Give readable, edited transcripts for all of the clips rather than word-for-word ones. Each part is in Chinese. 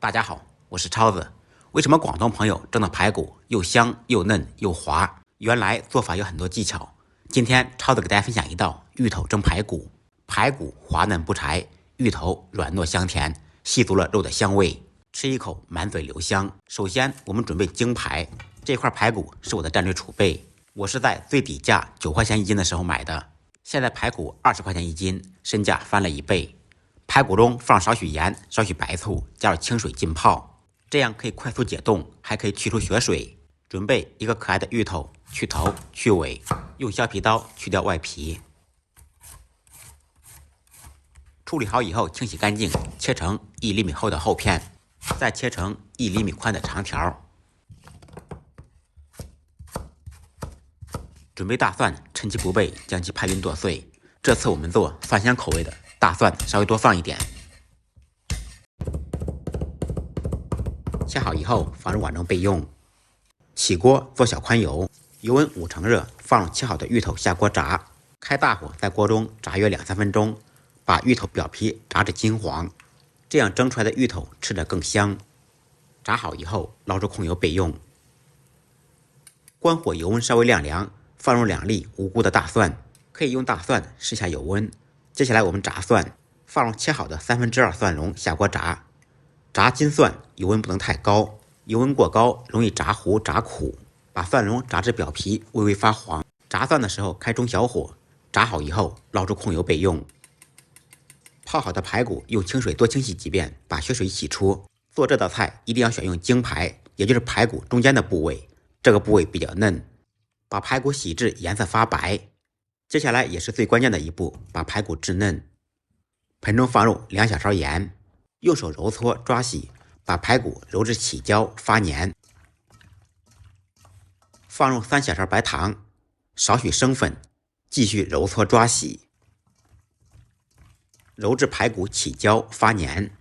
大家好，我是超子。为什么广东朋友蒸的排骨又香又嫩又滑？原来做法有很多技巧。今天超子给大家分享一道芋头蒸排骨。排骨滑嫩不柴，芋头软糯香甜，吸足了肉的香味，吃一口满嘴留香。首先，我们准备京排。这块排骨是我的战略储备，我是在最底价9块钱一斤的时候买的，现在排骨20块钱一斤，身价翻了1倍。排骨中放少许盐、少许白醋，加入清水浸泡，这样可以快速解冻，还可以去除血水。准备一个可爱的芋头，去头去尾，用削皮刀去掉外皮。处理好以后清洗干净，切成1厘米厚的厚片，再切成1厘米宽的长条。准备大蒜，趁其不备将其拍匀剁碎。这次我们做蒜香口味的，大蒜稍微多放一点。切好以后放入碗中备用。起锅做小宽油，油温5成热，放入切好的芋头下锅炸。开大火在锅中炸约2-3分钟，把芋头表皮炸至金黄，这样蒸出来的芋头吃得更香。炸好以后捞出控油备用。关火，油温稍微亮凉，放入2粒无辜的大蒜。可以用大蒜试下油温。接下来我们炸蒜，放入切好的2/3蒜蓉下锅炸。炸金蒜油温不能太高，油温过高容易炸糊炸苦。把蒜蓉炸至表皮微微发黄。炸蒜的时候开中小火，炸好以后捞出控油备用。泡好的排骨用清水多清洗几遍，把血水洗出。做这道菜一定要选用京排，也就是排骨中间的部位，这个部位比较嫩。把排骨洗至颜色发白。接下来也是最关键的一步，把排骨炙嫩。盆中放入2小勺盐，用手揉搓抓洗，把排骨揉至起胶发黏。放入3小勺白糖，少许生粉，继续揉搓抓洗，揉至排骨起胶发黏。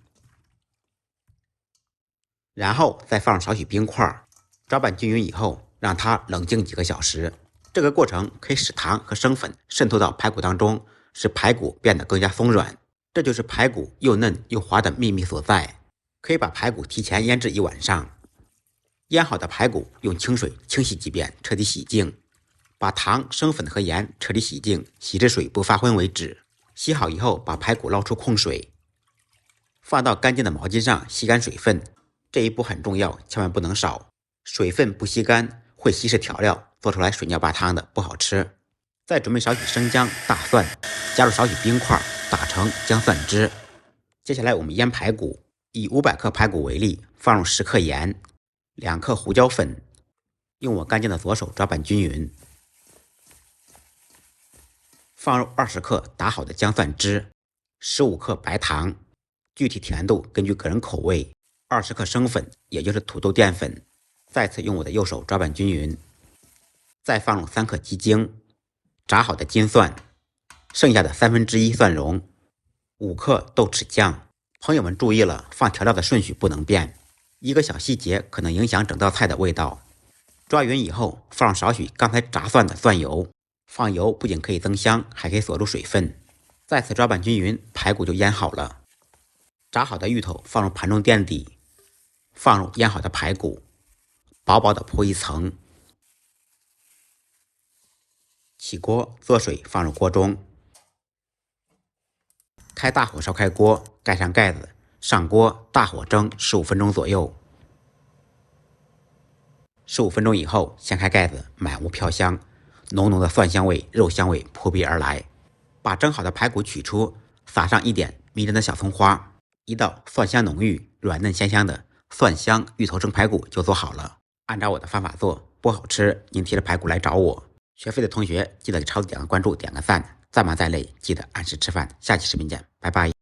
然后再放少许冰块，抓拌均匀以后，让它冷静几个小时。这个过程可以使糖和生粉渗透到排骨当中，使排骨变得更加松软。这就是排骨又嫩又滑的秘密所在。可以把排骨提前腌制1晚上。腌好的排骨用清水清洗几遍，彻底洗净。把糖、生粉和盐彻底洗净，洗至水不发昏为止。洗好以后，把排骨捞出控水，放到干净的毛巾上吸干水分。这一步很重要，千万不能少。水分不吸干会稀释调料，做出来水尿巴汤的不好吃。再准备少许生姜、大蒜，加入少许冰块，打成姜蒜汁。接下来我们腌排骨，以500克排骨为例，放入10克盐、2克胡椒粉，用我干净的左手抓拌均匀。放入20克打好的姜蒜汁，15克白糖，具体甜度根据个人口味，20克生粉，也就是土豆淀粉。再次用我的右手抓拌均匀。再放入3克鸡精，炸好的金蒜，剩下的1/3蒜蓉，5克豆豉酱。朋友们注意了，放调料的顺序不能变，一个小细节可能影响整道菜的味道。抓匀以后，放入少许刚才炸蒜的蒜油。放油不仅可以增香，还可以锁住水分。再次抓拌均匀，排骨就腌好了。炸好的芋头放入盘中垫底，放入腌好的排骨，薄薄的铺一层。起锅做水放入锅中，开大火烧开锅，盖上盖子，上锅大火蒸15分钟左右。15分钟以后掀开盖子，满屋飘香，浓浓的蒜香味、肉香味扑鼻而来。把蒸好的排骨取出，撒上一点迷人的小葱花，一道蒜香浓郁、软嫩鲜香的蒜香芋头蒸排骨就做好了。按照我的方法做，不好吃您提着排骨来找我。学会的同学记得给超子点个关注，点个赞，再忙再累记得按时吃饭。下期视频见，拜拜。